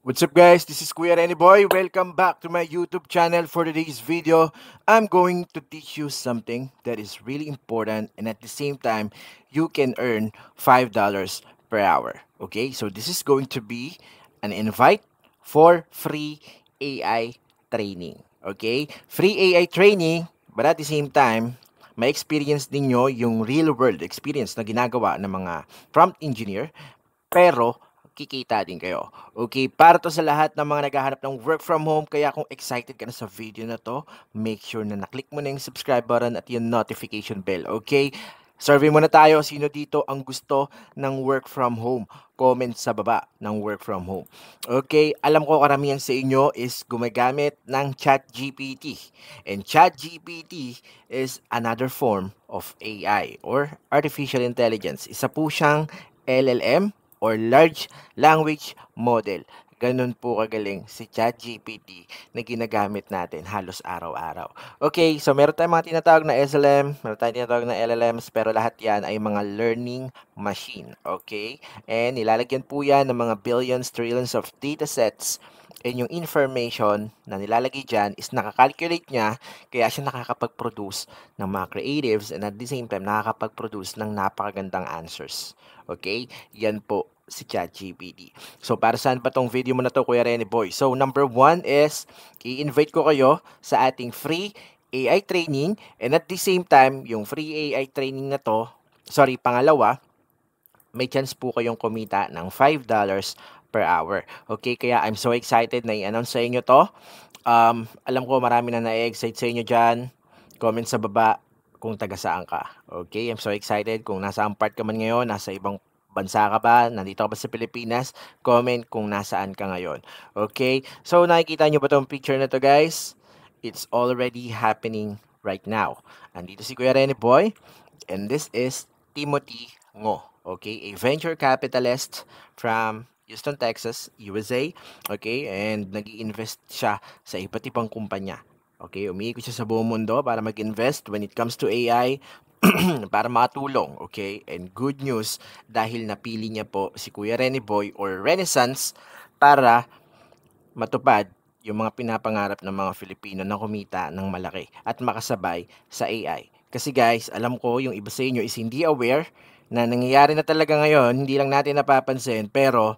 What's up guys, this is Kuya Renny Boy. Welcome back to my YouTube channel. For today's video, I'm going to teach you something that is really important and at the same time, you can earn $5 per hour. Okay, so this is going to be an invite for free AI training. Okay, free AI training, but at the same time, may experience ninyo yung real world experience na ginagawa ng mga prompt engineer pero kikita din kayo. Okay, para to sa lahat ng mga naghahanap ng work from home, kaya kung excited ka na sa video na to, make sure na naklik mo na yung subscribe button at yung notification bell. Okay? Survey muna tayo, sino dito ang gusto ng work from home? Comment sa baba ng work from home. Okay, alam ko karamihan sa inyo is gumagamit ng ChatGPT. And ChatGPT is another form of AI or Artificial Intelligence. Isa po siyang LLM or Large Language Model. Ganun po kagaling si ChatGPT na ginagamit natin halos araw-araw. Okay, so meron tayong mga tinatawag na SLM, meron tayong tinatawag na LLMs, pero lahat yan ay mga learning machine. Okay? And nilalagyan po yan ng mga billions, trillions of datasets and yung information na nilalagay dyan is nakakalculate niya, kaya siya nakakapag-produce ng mga creatives and at the same time nakakapag-produce ng napakagandang answers. Okay? Yan po si ChatGPT. So, para saan pa tong video mo na to, Kuya Rene Boy? So, number one is, i-invite ko kayo sa ating free AI training and at the same time, yung free AI training na to, pangalawa, may chance po kayong kumita ng $5 per hour. Okay, kaya I'm so excited na i-announce sa inyo to. Alam ko marami na na-excite sa inyo dyan. Comment sa baba kung taga saan ka. Okay, I'm so excited kung nasa part ka man ngayon, nasa ibang bansa ka ba, nandito ka ba sa Pilipinas, comment kung nasaan ka ngayon. Okay, so nakikita nyo ba itong picture na to guys? It's already happening right now. Andito si Kuya Rene Boy, and this is Timothy Ngo. Okay, a venture capitalist from Houston, Texas, USA. Okay, and nag-i-invest siya sa iba't ibang kumpanya. Okay, umiikot siya sa buong mundo para mag-invest when it comes to AI para makatulong. Okay, and good news dahil napili niya po si Kuya Rene Boy or Renaissance para matupad yung mga pinapangarap ng mga Filipino na kumita ng malaki at makasabay sa AI. Kasi guys, alam ko yung iba sa inyo is hindi aware na nangyayari na talaga ngayon, hindi lang natin napapansin, pero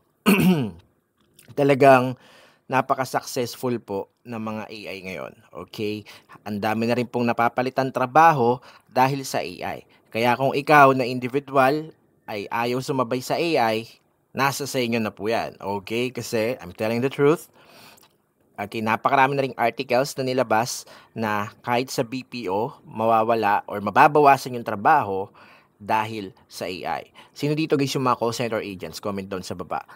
talagang napaka-successful po ng mga AI ngayon. Okay? Ang dami na rin pong napapalitan trabaho dahil sa AI. Kaya kung ikaw na individual ay ayaw sumabay sa AI, nasa sa inyo na po yan. Okay? Kasi I'm telling the truth, okay, napakarami na ring articles na nilabas na kahit sa BPO, mawawala or mababawasan yung trabaho dahil sa AI. Sino dito guys yung mga call center agents? Comment down sa baba.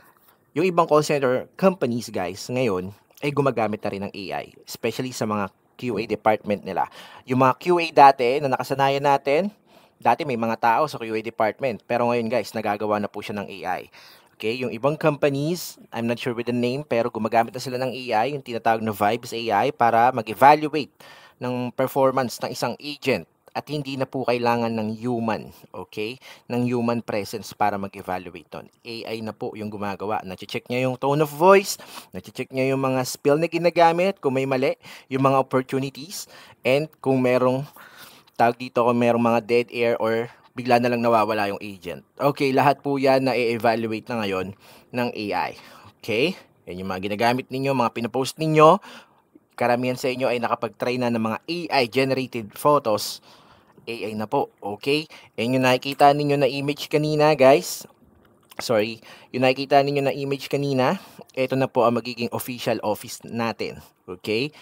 Yung ibang call center companies guys, ngayon, ay gumagamit na rin ng AI. Especially sa mga QA department nila. Yung mga QA dati na nakasanayan natin, dati may mga tao sa QA department. Pero ngayon guys, nagagawa na po siya ng AI. Okay, yung ibang companies, I'm not sure with the name, pero gumagamit na sila ng AI, yung tinatawag na Vibes AI, para mag-evaluate ng performance ng isang agent at hindi na po kailangan ng human, okay? Ng human presence para mag-evaluate ton. AI na po yung gumagawa. Nache-check niya yung tone of voice, nache-check niya yung mga spell na ginagamit, kung may mali, yung mga opportunities, and kung merong tawag dito, kung merong mga dead air or bigla na lang nawawala yung agent. Okay, lahat po yan na i-evaluate na ngayon ng AI. Okay? Yan yung mga ginagamit ninyo, mga pinapost ninyo. Karamihan sa inyo ay nakapag-try na ng mga AI-generated photos. AI na po. Okay? Yan yung nakikita ninyo na image kanina, guys. Sorry. Yung nakikita ninyo na image kanina, ito na po ang magiging official office natin. Okay?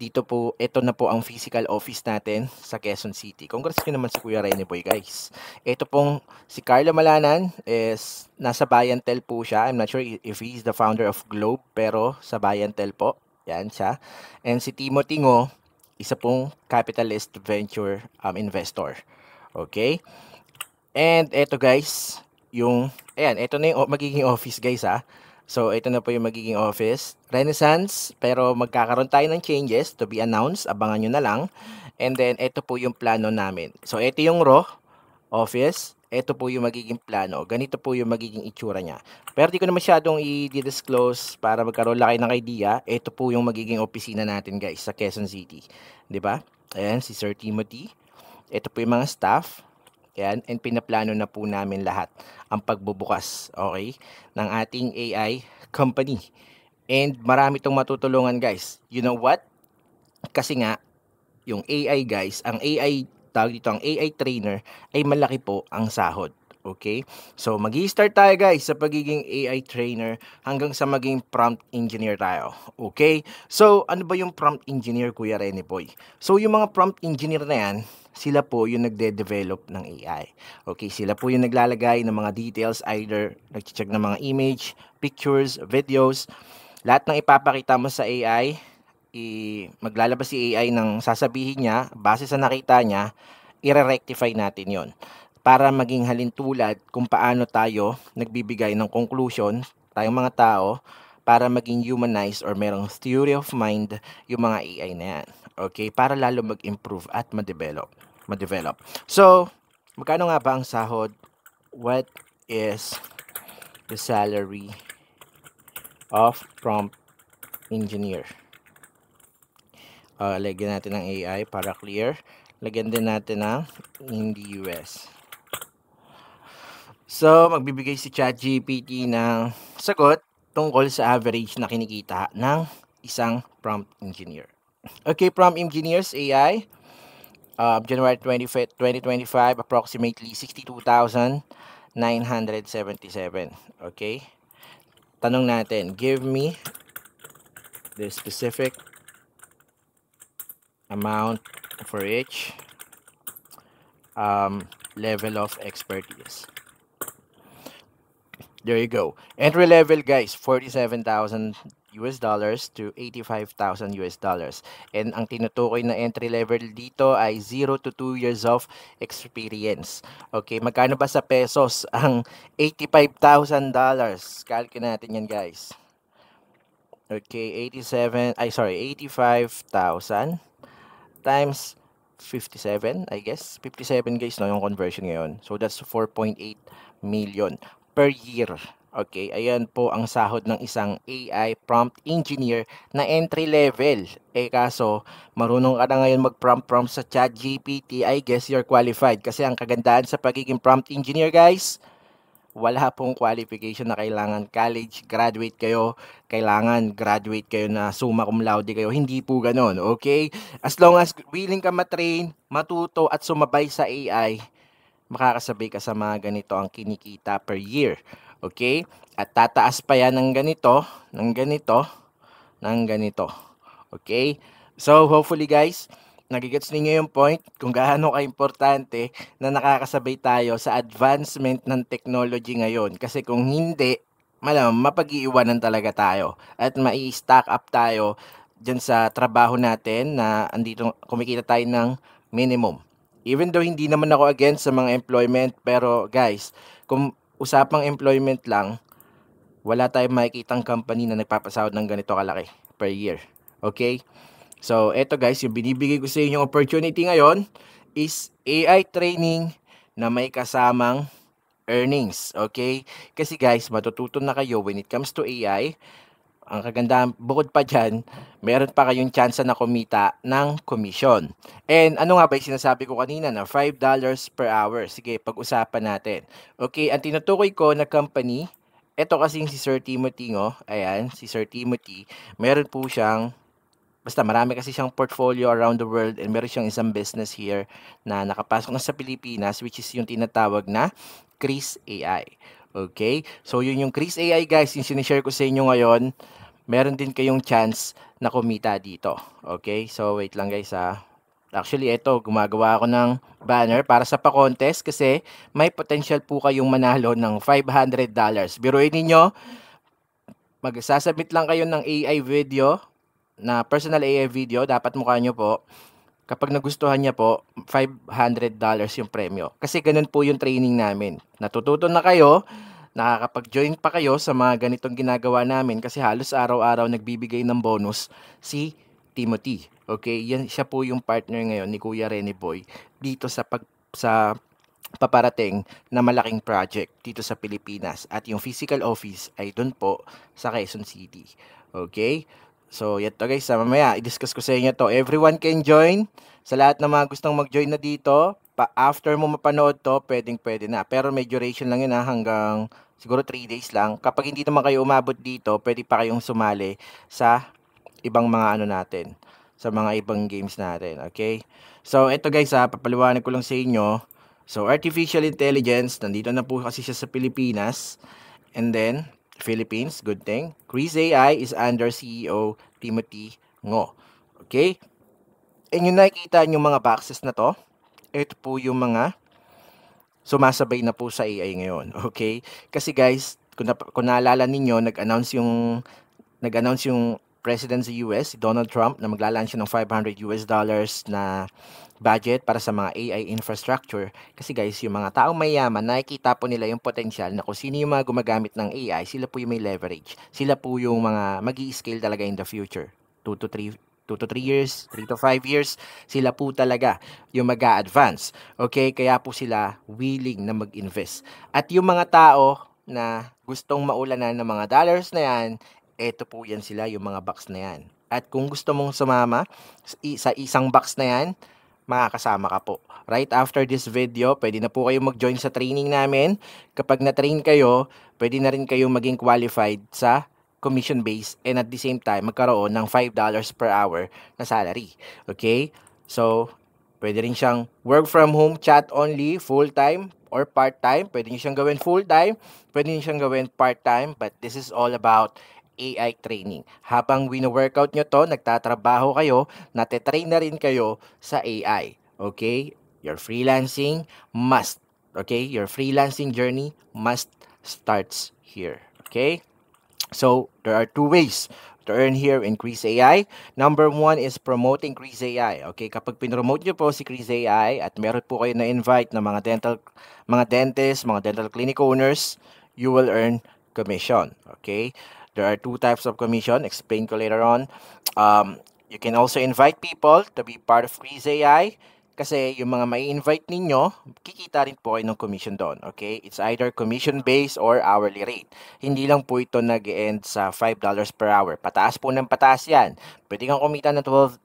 Dito po, ito na po ang physical office natin sa Quezon City. Congrats nyo naman si Kuya Rene Boy, guys. Ito pong si Carlo Malanan is nasa Bayantel po siya. I'm not sure if he's the founder of Globe, pero sa Bayantel po. Yan siya. And si Timothy Ngo, isa pong capitalist venture investor. Okay? And ito guys, ito na yung magiging office guys ha. So, ito na po yung magiging office. Renaissance, pero magkakaroon tayo ng changes to be announced. Abangan nyo na lang. And then, ito po yung plano namin. So, ito yung raw office. ito po yung magiging plano, ganito po yung magiging itsura niya. Pero di ko na masyadong i-disclose para magkaroon lang kayo ng idea. Ito po yung magiging opisina natin guys sa Quezon City. 'Di ba? Ayan, si Sir Timothy. Ito po yung mga staff. Ayan, and pinaplano na po namin lahat ang pagbubukas, okay, ng ating AI company. And marami itong matutulungan guys. You know what? Kasi nga, yung AI guys, ang AI, tawag dito, ang AI trainer, ay malaki po ang sahod. Okay? So, mag-i-start tayo guys sa pagiging AI trainer hanggang sa maging prompt engineer tayo. Okay? So, ano ba yung prompt engineer, Kuya Rene Boy? So, yung mga prompt engineer na yan, sila po yung nagde-develop ng AI. Okay, sila po yung naglalagay ng mga details, either nag-check ng mga image, pictures, videos, lahat ng ipapakita mo sa AI, maglalabas si AI ng sasabihin niya, base sa nakita niya, ire-rectify natin yon para maging halintulad kung paano tayo nagbibigay ng conclusion, tayong mga tao, para maging humanized or merong theory of mind yung mga AI na yan. Okay? Para lalo mag-improve at ma-develop. So, magkano nga ba ang sahod? What is the salary of prompt engineer? Lagyan natin ng AI para clear. Lagyan din natin ng hindi US. So, magbibigay si ChatGPT ng sagot tungkol sa average na kinikita ng isang prompt engineer. Okay, prompt engineers AI, January 25, 2025, approximately 62,977. Okay? Tanong natin, give me the specific amount for each level of expertise. There you go. Entry level guys, 47,000 US dollars to 85,000 US dollars. And ang tinutukoy na entry level dito ay 0 to 2 years of experience. Okay, magkano ba sa pesos ang $85,000? Calculate natin yan guys. Okay, 85,000 times 57, I guess. 57 guys, no, yung conversion ngayon. So that's 4.8 million per year. Okay, ayan po ang sahod ng isang AI prompt engineer na entry level. Kaso, marunong ka na ngayon mag-prompt sa ChatGPT, I guess you're qualified. Kasi ang kagandahan sa pagiging prompt engineer, guys, wala pong qualification na kailangan college graduate kayo, kailangan graduate kayo na summa cum laude kayo. Hindi po ganoon, okay? As long as willing ka matrain, matuto at sumabay sa AI, makakasabay ka sa mga ganito ang kinikita per year. Okay? At tataas pa yan ng ganito, ng ganito, ng ganito. Okay? So, hopefully guys, nagigets ninyo yung point kung gaano ka-importante na nakakasabay tayo sa advancement ng technology ngayon. Kasi kung hindi, mapag-iiwanan talaga tayo at mai-stack up tayo dyan sa trabaho natin na andito kumikita tayo ng minimum. Even though hindi naman ako against sa mga employment, pero guys, kung usapang employment lang, wala tayong makikitang company na nagpapasahod ng ganito kalaki per year. Okay? So, eto guys, yung binibigay ko sa inyong opportunity ngayon is AI training na may kasamang earnings. Okay? Kasi guys, matututo na kayo when it comes to AI. Ang kagandahan, bukod pa dyan, meron pa kayong chance na kumita ng commission. And ano nga ba yung sinasabi ko kanina na $5 per hour? Sige, pag-usapan natin. Okay, ang tinutukoy ko na company, eto kasing si Sir Timothy, no? Ayan, si Sir Timothy, meron po siyang basta marami kasi siyang portfolio around the world and meron siyang isang business here na nakapasok na sa Pilipinas, which is yung tinatawag na Chris AI. Okay? So yun yung Chris AI guys, yung sinishare ko sa inyo ngayon, meron din kayong chance na kumita dito. Okay? So wait lang guys ha. Actually, ito, gumagawa ako ng banner para sa pa-contest kasi may potential po kayong manalo ng $500. Biruin ninyo, magsasubmit lang kayo ng AI video, na personal AI video, dapat mukha nyo po. Kapag nagustuhan niya po, $500 yung premyo. Kasi ganun po yung training namin. Natututo na kayo, nakakapag-join pa kayo sa mga ganitong ginagawa namin kasi halos araw-araw nagbibigay ng bonus si Timothy. Okay, yan siya po yung partner ngayon ni Kuya Rene Boy dito sa paparating na malaking project dito sa Pilipinas at yung physical office ay dun po sa Quezon City. Okay? So, yan to guys. Mamaya, i-discuss ko sa inyo to. Everyone can join. Sa lahat ng mga gustong mag-join na dito, after mo mapanood to, pwede na. Pero may duration lang yun hanggang siguro 3 days lang. Kapag hindi naman kayo umabot dito, pwede pa kayong sumali sa ibang mga ano natin, sa mga ibang games natin. Okay? So, ito guys papaliwanag ko lang sa inyo. So, artificial intelligence, nandito na po kasi siya sa Pilipinas. And then, Philippines, good thing. Chris AI is under CEO Timothy Ngo. Okay? And yung nakikita nyo mga boxes na to, ito po yung mga sumasabay na po sa AI ngayon. Okay? Kasi guys, kung naalala ninyo, nag-announce yung president sa US, si Donald Trump, na maglalanch ng $500 na budget para sa mga AI infrastructure. Kasi guys, yung mga taong mayaman, nakikita po nila yung potential na kung sino yung mga gumagamit ng AI, sila po yung may leverage. Sila po yung mga magi-scale talaga in the future. 2 to 3 years, 3 to 5 years, sila po talaga yung mag-a-advance. Okay? Kaya po sila willing na mag-invest. At yung mga tao na gustong maulanan ng mga dollars na yan, eto po yan sila, yung mga box na yan. At kung gusto mong sumama sa isang box na yan, makakasama ka po. Right after this video, pwede na po kayo mag-join sa training namin. Kapag na-train kayo, pwede na rin kayo maging qualified sa commission base and at the same time, magkaroon ng $5 per hour na salary. Okay? So, pwede rin siyang work from home, chat only, full-time, or part-time. Pwede nyo siyang gawin full-time, pwede nyo siyang gawin part-time, but this is all about AI training. Habang wino-workout nyo to, nagtatrabaho kayo, nate-train na rin kayo sa AI. Okay? Your freelancing must. Okay? Your freelancing journey must starts here. Okay? So, there are two ways to earn here in Chris AI. Number one is promoting Chris AI. Okay, kapag pinromote nyo po si Chris AI at meron po kayo na-invite na mga dentists, mga dental clinic owners, you will earn commission. Okay, there are two types of commission. Explain ko later on. You can also invite people to be part of Chris AI. Kasi yung mga may invite ninyo, kikita rin po kayo ng commission doon. Okay? It's either commission-based or hourly rate. Hindi lang po ito nag-end sa $5 per hour. Pataas po ng pataas yan. Pwede kang kumita ng $12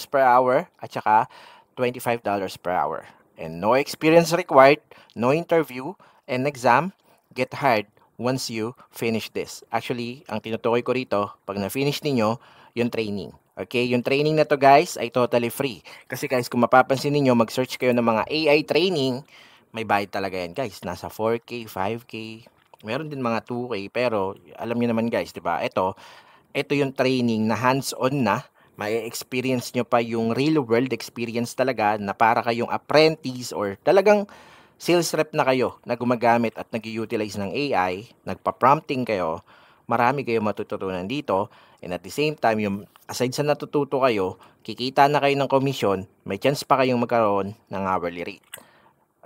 per hour at saka $25 per hour. And no experience required, no interview, and exam, get hired once you finish this. Actually, ang tinutukoy ko rito, pag na-finish ninyo, yung training. Okay, yung training na to guys ay totally free. Kasi guys, kung mapapansin niyo mag-search kayo ng mga AI training, may bayad talaga yan guys. Nasa 4K, 5K, meron din mga 2K, pero alam niyo naman guys, 'di ba? Ito yung training na hands-on na, may experience nyo pa yung real world experience talaga na para kayong apprentice or talagang sales rep na kayo na gumagamit at nag-utilize ng AI, nagpa-prompting kayo, marami kayo matututunan dito. And at the same time, yung aside sa natututo kayo, kikita na kayo ng commission, may chance pa kayong magkaroon ng hourly rate.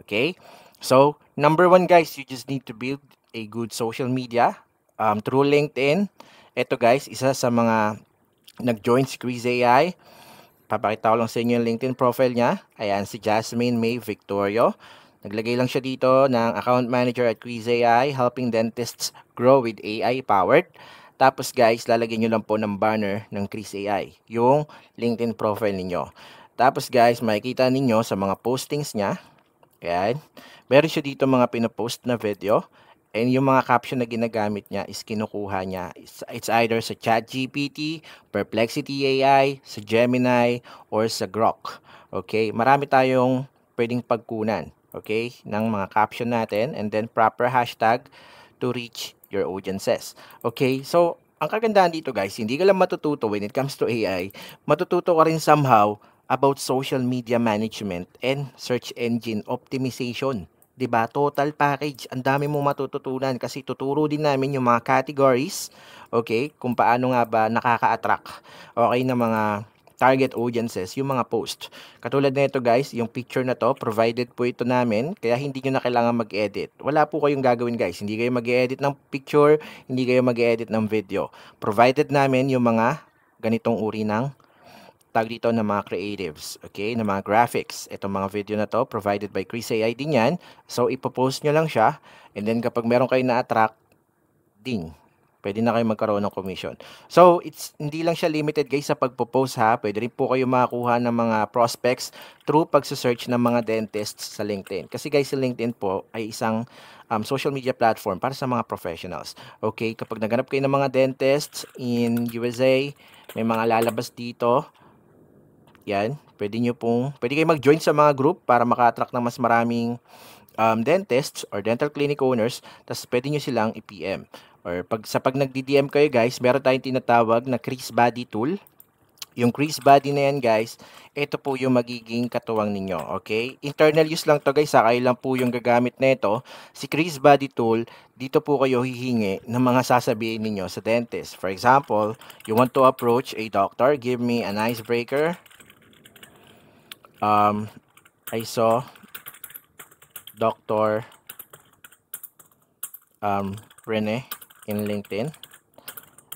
Okay? So, number one guys, you just need to build a good social media through LinkedIn. Ito guys, isa sa mga nag-join si Chris AI. Papakita ko lang sa inyo yung LinkedIn profile niya. Ayan, si Jasmine May Victorio. Naglagay lang siya dito ng account manager at Chris AI, helping dentists grow with AI powered. Tapos guys, lalagyan nyo lang po ng banner ng Chris AI, yung LinkedIn profile ninyo. Tapos guys, makikita ninyo sa mga postings niya, ayan, meron siya dito mga pinopost na video. And yung mga caption na ginagamit niya is kinukuha niya. It's either sa ChatGPT, Perplexity AI, sa Gemini, or sa Grok. Okay? Marami tayong pwedeng pagkunan. Okay? Ng mga caption natin. And then proper hashtag to reach your audiences. Okay? So, ang kagandahan dito guys, hindi ka lang matututo when it comes to AI, matututo ka rin somehow about social media management and search engine optimization. 'Di ba? Total package. Ang dami mong matututunan kasi tuturo din namin yung mga categories, okay? Kung paano nga ba nakaka-attract, okay, ng mga target audiences, yung mga post. Katulad nito guys, yung picture na to, provided po ito namin, kaya hindi nyo na kailangan mag-edit. Wala po kayong gagawin guys. Hindi kayo mag-edit ng picture, hindi kayo mag-edit ng video. Provided namin yung mga ganitong uri ng tag dito ng mga creatives, okay, ng mga graphics. Itong mga video na to, provided by Chris AI din yan. So, ipopost nyo lang siya, and then kapag meron kayo na-attract, ding, pwede na kayo magkaroon ng commission. So, hindi lang siya limited guys sa pagpo-post ha. Pwede rin po kayo makakuha ng mga prospects through pagsa-search ng mga dentists sa LinkedIn. Kasi guys, sa LinkedIn po ay isang social media platform para sa mga professionals. Okay, kapag naganap kayo ng mga dentists in USA, may mga lalabas dito. Yan, pwede kayo mag-join sa mga group para maka-attract ng mas maraming dentists or dental clinic owners, tapos pwede nyo silang i-PM. Or pag nagdi-DM kayo guys, meron tayong tinatawag na Crease Body tool. Yung Crease Body na yan guys, ito po yung magiging katuwang ninyo, okay? Internal use lang to guys, kayo lang po yung gagamit na ito. Si Crease Body tool, dito po kayo hihingi ng mga sasabihin ninyo sa dentist. For example, you want to approach a doctor, give me an icebreaker. I saw Dr. Rene in LinkedIn.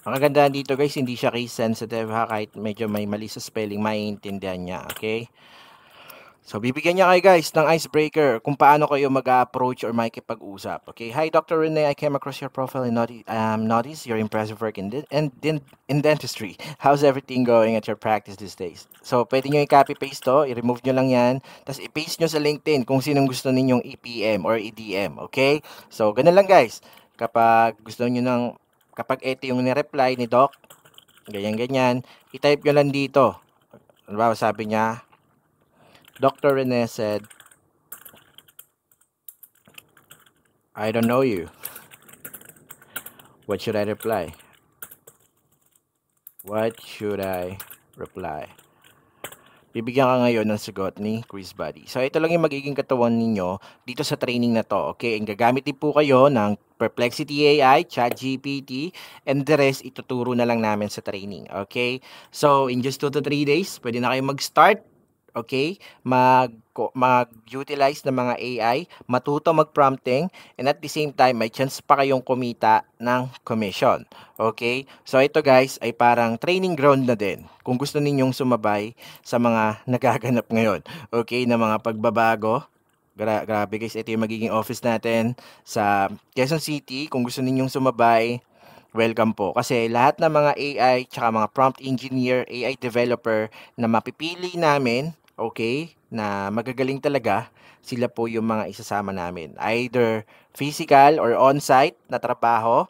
Ang kagandahan dito guys, hindi siya case sensitive ha, kahit medyo may mali sa spelling, maiintindihan niya, okay? So, bibigyan niya kayo guys ng icebreaker kung paano kayo mag-approach or makikipag-usap. Okay, hi Dr. Rene, I came across your profile and noticed your impressive work in dentistry. How's everything going at your practice these days? So, pwede nyo i-copy-paste to, i-remove nyo lang yan, tapos i-paste nyo sa LinkedIn kung sinong gusto ninyong i-PM or i-DM. Okay? So, ganun lang guys. Kapag gusto nyo ng, kapag ito yung ni-reply ni Doc, ganyan-ganyan, i-type nyo lang dito. Ano ba, sabi niya, Dr. Rene said, I don't know you. What should I reply? What should I reply? Bibigyan ka ngayon ng sagot ni Quiz Buddy. So, ito lang yung magiging katawan ninyo dito sa training na to. Okay? And gagamit din po kayo ng Perplexity AI, ChatGPT, and the rest ituturo na lang namin sa training. Okay? So, in just 2 to 3 days, pwede na kayo mag-start. Okay, mag-utilize ng mga AI, matuto mag-prompting, and at the same time, may chance pa kayong kumita ng commission. Okay, so ito guys ay parang training ground na din kung gusto ninyong sumabay sa mga nagaganap ngayon. Okay, na mga pagbabago. Grabe guys, ito yung magiging office natin sa Quezon City. Kung gusto ninyong sumabay, welcome po. Kasi lahat ng mga AI, tsaka mga prompt engineer, AI developer na mapipili namin, okay, na magagaling talaga, sila po yung mga isasama namin. Either physical or on-site na trabaho,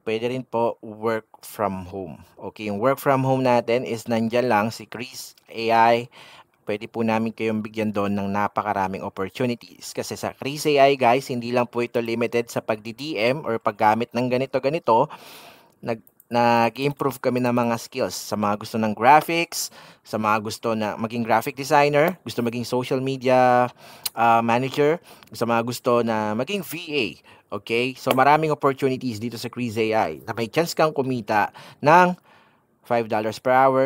pwede rin po work from home. Okay, yung work from home natin is nandyan lang si Chris AI. Pwede po namin kayong bigyan doon ng napakaraming opportunities. Kasi sa Chris AI guys, hindi lang po ito limited sa pagdi-DM or paggamit ng ganito-ganito. Nag-improve kami ng mga skills sa mga gusto ng graphics, sa mga gusto na maging graphic designer, gusto maging social media manager, sa mga gusto na maging VA. Okay? So maraming opportunities dito sa Chris AI na may chance kang kumita ng $5 per hour,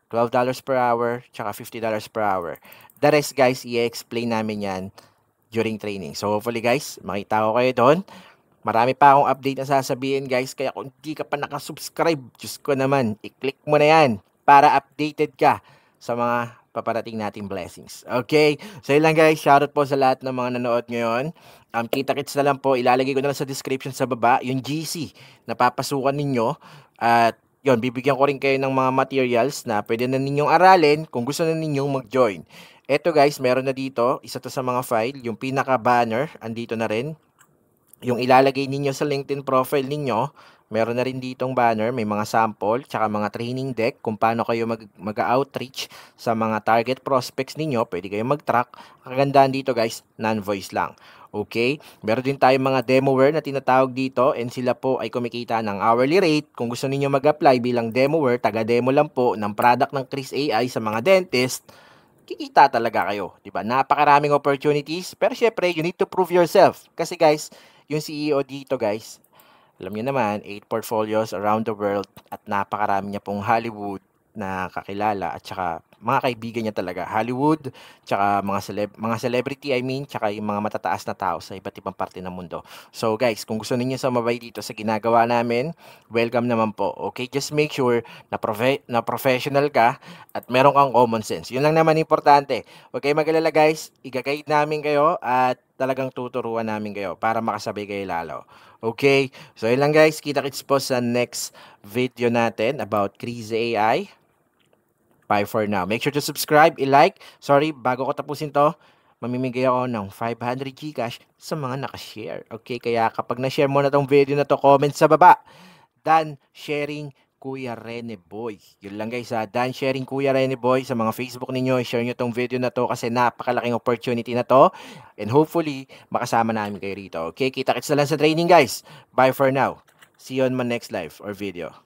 $12 per hour, tsaka $50 per hour. The rest guys, i-explain namin yan during training. So hopefully guys, makita ko kayo doon. Marami pa akong update na sasabihin guys, kaya kung hindi ka pa nakasubscribe, Diyos ko naman, i-click mo na yan para updated ka sa mga paparating nating blessings. Okay? So yun lang guys, shoutout po sa lahat ng mga nanood ngayon. Kita-kits na lang po, ilalagay ko na lang sa description sa baba, yung GC na papasukan ninyo. At yun, bibigyan ko rin kayo ng mga materials na pwede na ninyong aralin kung gusto na ninyong mag-join. Eto guys, meron na dito, isa to sa mga file, yung pinaka-banner, andito na rin. Yung ilalagay ninyo sa LinkedIn profile ninyo, meron na rin ditong banner, may mga sample, tsaka mga training deck kung paano kayo mag-outreach sa mga target prospects ninyo. Pwede kayo mag-track. Kagandahan dito guys, non-voice lang. Okay? Meron din tayong mga demoware na tinatawag dito and sila po ay kumikita ng hourly rate. Kung gusto niyo mag-apply bilang demoware, taga-demo lang po ng product ng Chris AI sa mga dentist, kikita talaga kayo. Diba? Napakaraming opportunities. Pero syempre, you need to prove yourself. Kasi guys, yung CEO dito guys, alam niyo naman, 8 portfolios around the world at napakarami niya pong Hollywood na kakilala at saka mga kaibigan niya talaga, Hollywood, tsaka mga celebrity, I mean, tsaka yung mga matataas na tao sa iba't ibang parte ng mundo. So guys, kung gusto ninyo sumabay dito sa ginagawa namin, welcome naman po. Okay, just make sure na, na professional ka at meron kang common sense. Yun lang naman importante. Huwag kayo mag-alala guys, i-guide namin kayo at talagang tuturuan namin kayo para makasabay kayo lalo. Okay, so yun lang guys, kita-kits po sa next video natin about Crazy AI. Bye for now. Make sure to subscribe, i-like. Sorry, bago ko tapusin to, mamimigay ako ng 500 Gcash sa mga nakashare. Okay, kaya kapag na-share mo na tong video na to, comment sa baba. Dan sharing Kuya Rene Boy. Yun lang guys ha. Dan sharing Kuya Rene Boy sa mga Facebook ninyo. I-share nyo tong video na to kasi napakalaking opportunity na to. And hopefully, makasama namin kayo rito. Okay, kita-kits na lang sa training guys. Bye for now. See you on my next live or video.